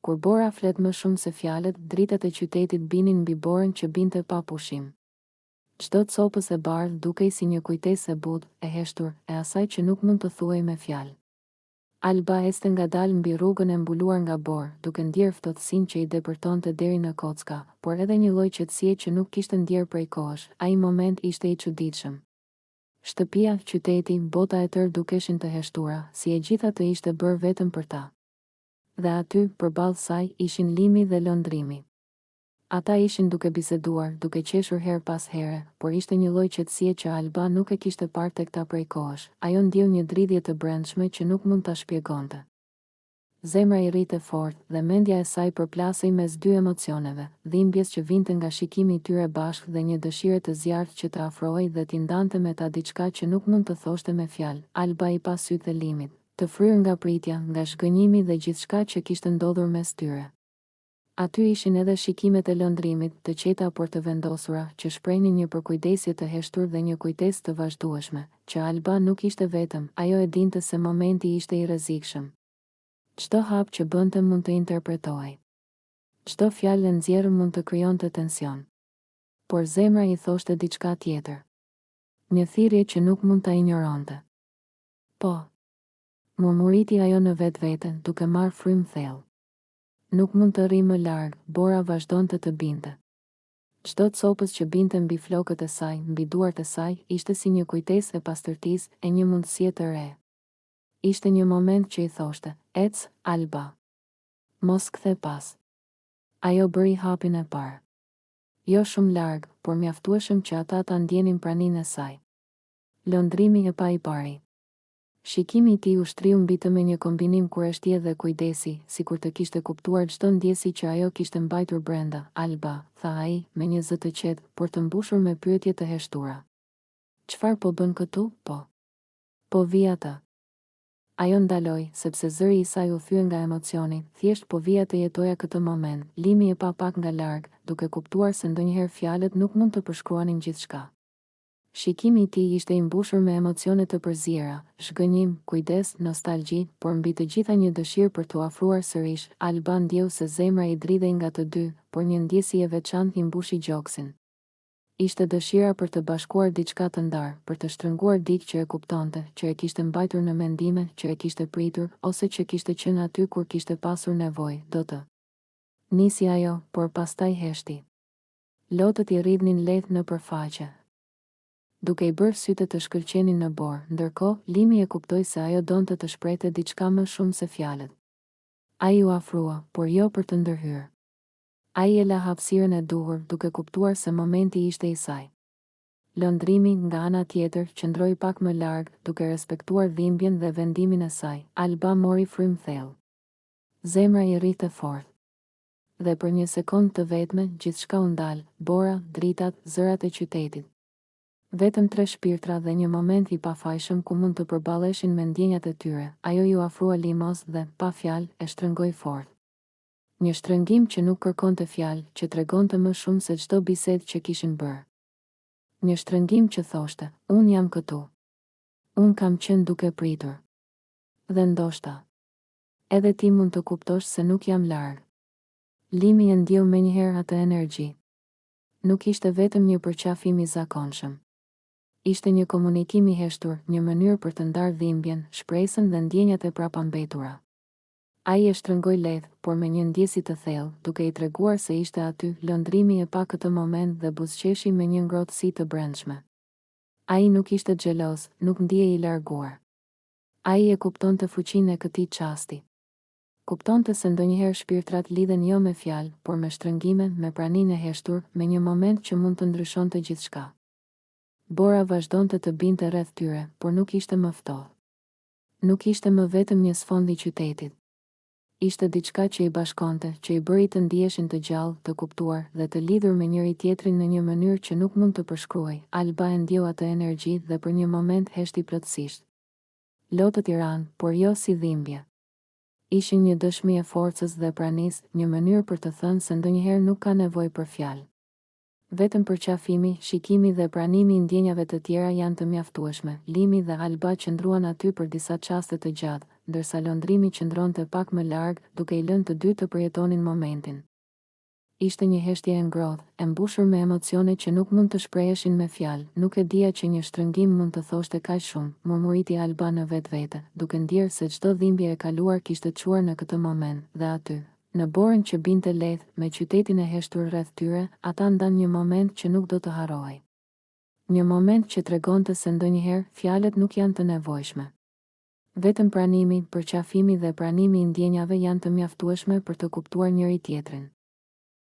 Kur Bora flet më shumë se fjalët, dritat e qytetit binin mbi Borën që binte pa pushim. Çdo copës e bardhë dukej si një kujtesë e butë, e heshtur, e asaj që nuk mund të thuaj me fjalë. Alba ecte ngadalë mbi rrugën e mbuluar nga Borë, duke ndjerë ftohtësinë që i depërtonte deri në kocka, por edhe një lloj qetësie që nuk kishte ndjerë prej kohësh. Ai moment ishte i çuditshëm. Shtëpia, qyteti, bota e tërë dukeshin të heshtura, si e gjitha të ishte bërë vetëm për ta. Dhe aty, përballë saj, ishin Limi dhe Londrimi. Ata ishin duke biseduar, duke qeshur her pas here, por ishte një lloj qetësie që Alba nuk e kishte parë tek ta prej kohësh. Ajo ndjeu një dridhje të brendshme që nuk mund ta shpjegonte. Zemra i rrite fort dhe mendja e saj përplasej mes dy emocioneve, dhimbjes që vinte nga shikimi i tyre bashkë dhe një dëshire të zjarrt që të afrohej dhe t'i ndante me ta diçka që nuk mund të thoshte me fjalë. Alba i pa sytë e Limit, të fryrë nga pritja, nga zhgënjimi dhe gjithçka që kishte ndodhur mes tyre. Aty ishin edhe shikimet e Londrimit, të qeta por të vendosura, që shprehnin një përkujdesje të heshtur dhe një kujtesë të vazhdueshme, që Alba nuk ishte vetëm, ajo e dinte se momenti ishte i rrezikshëm. Çdo hap që bënte mund të interpretohej. Çdo fjalë e nxjerrë mund të krijonte tension. Por zemra i thoshte diçka tjetër. Një thirrje që nuk mund ta injoronte. Po, murmuriti ajo në vetvete, duke marrë frym thellë. Nuk mund të rri më larg, Bora vazhdonte të binte. Çdo copës që binte mbi flokët e saj, mbi duart e saj, ishte si një kujtesë e pastërtisë, e një mundësie të re. Ishte një moment që i thoshte, ec, Alba. Mos kthe pas. Ajo bëri hapin e parë. Jo shumë larg, por mjaftueshëm që ata ta ndjenin praninë e saj. Londrimi e pa i pari. Shikimi i tij u shtriu mbi të me një kombinim kurështie dhe kujdesi, sikur të kishte kuptuar çdo ndjesi që ajo kishte mbajtur brenda. Alba, tha ai, me një zë të qetë, por të mbushur me pyetje të heshtura. Çfarë po bën këtu? Po vi ata. Ajo ndaloi, sepse zëri i saj u thye nga emocioni, thjesht po vija të jetoja këtë moment. Limi e pa pak nga larg, duke kuptuar se ndonjëherë fjalët nuk mund të përshkruanin gjithçka. Shikimi i tij ishte i mbushur me emocione të përzierë, zhgënjim, kujdes, nostalgji, por mbi të gjitha një dëshirë për t'u afruar sërish. Alba ndjeu se zemra i dridhej nga të dy, por një ndjesi e veçantë i mbushi gjoksin. Ishte dëshira për të bashkuar diçka të ndarë, për të shtrënguar diçka që e kuptonte, që e kishte mbajtur në mendime, që e kishte pritur, ose që kishte qenë aty kur kishte pasur nevojë. Do të nisi ajo, por pastaj heshti. Lotët i rridhnin lehtë në përfaqe, duke i bërë sytë të shkëlqenin në Borë, ndërkohë Limi e kuptoi se ajo donte të shprehte diçka më shumë se fjalët. Ai u afrua, por jo për të ndërhyrë. Ai e la hapësirën e duhur, duke kuptuar se momenti ishte i saj. Londrimi, nga ana tjetër, qëndroi pak më larg, duke respektuar dhimbjen dhe vendimin e saj. Alba mori frym thellë. Zemra i rrite fort. Dhe për një sekond të vetme, gjithçka u ndal, Bora, dritat, zërat e qytetit. Vetëm 3 shpirtra dhe një moment i pafajshëm ku mund të përballeshin me ndjenjat e tyre. Ajo ju afrua Limos dhe, pa fjalë, e shtrëngoi fort. Një shtrëngim që nuk kërkonte fjalë, që tregonte më shumë se çdo bisedë që kishin bërë. Një shtrëngim që thoshte, unë jam këtu. Unë kam qenë duke pritur. Dhe ndoshta, edhe ti mund të kuptosh se nuk jam larg. Limi e ndjeu menjëherë atë energji. Nuk ishte vetëm një përqafim i zakonshëm. Ishte një komunikim i heshtur, një mënyrë për të ndarë dhimbjen, shpresën dhe ndjenjat e prapambetura. Ai e shtrëngoi lehtë, por me një ndjesi të thellë, duke i treguar se ishte aty. Londrimi e pa këtë moment dhe buzëqeshi me një ngrohtësi të brendshme. Ai nuk ishte xheloz, nuk ndjehej i larguar. Ai e kuptonte fuqinë e këtij çasti. Kuptonte se ndonjëherë shpirtrat lidhen jo me fjalë, por me shtrëngime, me praninë e heshtur, me një moment që mund të ndryshonte gjithçka. Bora vazhdonte të binte rreth tyre, por nuk ishte më ftohtë. Nuk ishte më vetëm një sfond i qytetit. Ishte diçka që i bashkonte, që i bëri të ndiheshin të gjallë, të kuptuar dhe të lidhur me njëri tjetrin në një mënyrë që nuk mund të përshkruaj. Alba e ndjeu atë energji dhe për një moment heshti plotësisht. Lotët i ranë, por jo si dhimbje. Ishin një dëshmi e forcës dhe pranisë, një mënyrë për të thënë se ndonjëherë nuk ka nevojë për fjalë. Vetëm përqafimi, shikimi dhe pranimi i ndjenjave të tjera janë të mjaftueshme. Limi dhe Alba qëndruan aty për disa çaste të gjatë, ndërsa lëndrimi qëndronte pak më larg, duke i lënë të dy të përjetonin momentin. Ishte një heshtje e ngrohtë, e mbushur me emocione që nuk mund të shpreheshin me fjalë. Nuk e dija që një shtrëngim mund të thoshte kaq shumë, murmuriti Alba në vetvete, duke ndjerë se çdo dhimbje e kaluar kishte çuar në këtë moment, dhe aty, në borën që binte lehtë, me qytetin e heshtur rreth tyre, ata ndan një moment që nuk do të harrohej. Një moment që tregonte se ndonjëherë fjalët nuk janë të nevojshme. Vetëm pranimi, përqafimi dhe pranimi i ndjenjave janë të mjaftueshme për të kuptuar njëri tjetrin.